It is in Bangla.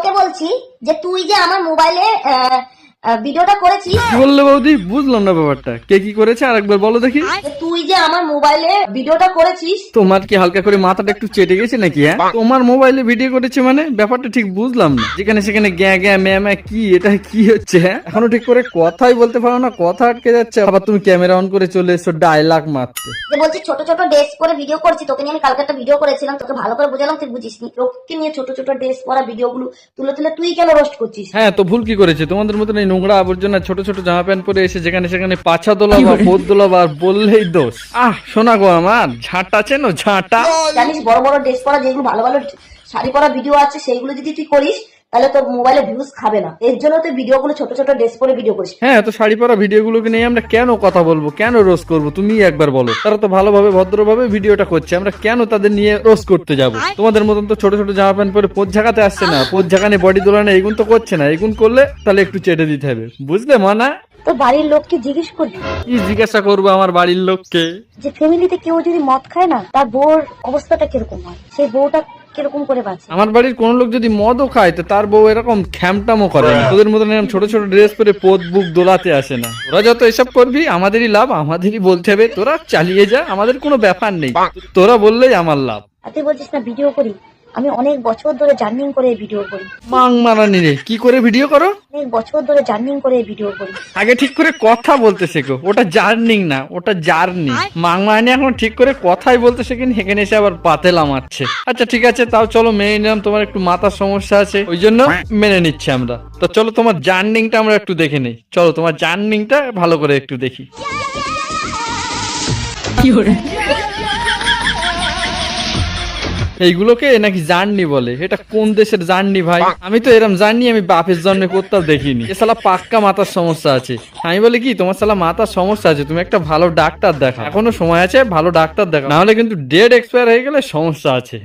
তোকে বলছি যে তুই যে আমার মোবাইলে ভিডিওটা করেছিস। কি বললে বৌদি? বুঝলাম না ব্যাপারটা, কে কি করেছে আরেকবার বলো দেখি। যে তুই যে আমার মোবাইলে ভিডিওটা করেছিস। তোমার কি হালকা করে মাথাটা একটু চেটে গেছে নাকি? হ্যাঁ, তোমার মোবাইলে ভিডিও করেছে মানে ব্যাপারটা ঠিক বুঝলাম না। যেখানে সেখানে গ্যা গ্যা ম্যা ম্যা কি, এটা কি হচ্ছে? হ্যাঁ, এখনো ঠিক করে কথাই বলতে পারো না, কথা আটকে যাচ্ছে। আবার তুমি ক্যামেরা অন করে চলে এসছো ডায়লগ মারতে। যে বলছি ছোট ছোট ড্রেস পরে ভিডিও করছি, তোকে নিয়ে আমি কালকে একটা ভিডিও করেছিলাম, তোকে ভালো করে বোঝালাম, তুই বুঝিসনি। তোকে নিয়ে ছোট ছোট ড্রেস পরা ভিডিওগুলো তুলে তুলে তুই কেন রোস্ট করছিস? হ্যাঁ, তো ভুল কি করেছে? তোমাদের মতন এই নোংরা আবর্জনা ছোট ছোট জামা প্যান্ট পরে এসে যেখানে সেখানে পাছা দোলা বা বোধ দোলা বা বললেই দোষ। শোনা গো আমার ঝাঁটা চেনো? ঝাঁটা জানিস, বড় বড় ড্রেস পরা যেগুলো ভালো ভালো শাড়ি পরা ভিডিও আছে, সেইগুলো যদি তুই করিস তাহলে তোর মোবাইলে ভিউজ খাবে না। এর জন্য তুই ভিডিওগুলো ছোট ছোট ড্রেস পরে ভিডিও করিস। হ্যাঁ, তো শাড়ি পরা ভিডিওগুলোকে নিয়ে আমরা কেন কথা বলবো, কেন রোজ করবো? তুমি একবার বলো। তারা তো ভালোভাবে ভদ্রভাবে ভিডিওটা করছে, আমরা কেন তাদের নিয়ে রোজ করতে যাব? তোমাদের মতন তো ছোট ছোট জামা প্যান্ট পরে পোজ ঝাঁকাতে আসছে না, পোজ ঝাঁকানে বডি দোলানো এগুন তো করছে না। এগুন করলে তাহলে একটু চেটে দিতে হবে, বুঝলে মানা? তো বাড়ির লোককে জিজ্ঞেস করবি কি জিজ্ঞাসা করবো আমার বাড়ির লোককে? যে ফ্যামিলিতে কেউ যদি মদ খায় না, তার বউর অবস্থাটা কিরকম হয়, সেই বউটা কিরকম করে বাঁচে। আমার বাড়ির কোন লোক যদি মদও খায় তো তার বউ এরকম খ্যামটামো করে না। তোদের মতন এরকম ছোট ছোট ড্রেস পরে পোদ বুক দোলাতে আসে না। তোরা যত এসব করবি আমাদেরই লাভ, আমাদেরই বলতে হবে। তোরা চালিয়ে যা, আমাদের কোনো ব্যাপার নেই। তোরা বললেই আমার লাভ। আর তুই বলছিস না ভিডিও করি, আমি অনেক বছর ধরে জার্নিং করে ভিডিও করি। মাং মারানি রে, কি করে ভিডিও করো? অনেক বছর ধরে জার্নিং করে ভিডিও করি। আগে ঠিক করে কথা বলতে শেখো, ওটা জার্নিং না, ওটা জার্নি। মাং মারানি এখন ঠিক করে কথাই বলতে শেখেনি, এখানে এসে আবার পাতেলা মারছে। আচ্ছা ঠিক আছে, তাও চলো মেনে নিলাম তোমার একটু মাথার সমস্যা আছে, ওই জন্য মেনে নিচ্ছি আমরা। তো চলো তোমার জার্নিংটা আমরা একটু দেখে নেই। চলো তোমার জার্নিংটা ভালো করে একটু দেখি। এইগুলোকে নাকি জার্নি বলে? এটা কোন দেশের জার্নি ভাই? আমি তো এরম জার্নি আমি বাপের জন্মে কোথাও দেখিনি। এ শালা পাক্কা মাথার সমস্যা আছে। আমি বলি কি, তোমার শালা মাথার সমস্যা আছে, তুমি একটা ভালো ডাক্তার দেখাও। এখনো সময় আছে, ভালো ডাক্তার দেখাও, না হলে কিন্তু ডেট এক্সপায়ার হয়ে গেলে সমস্যা আছে।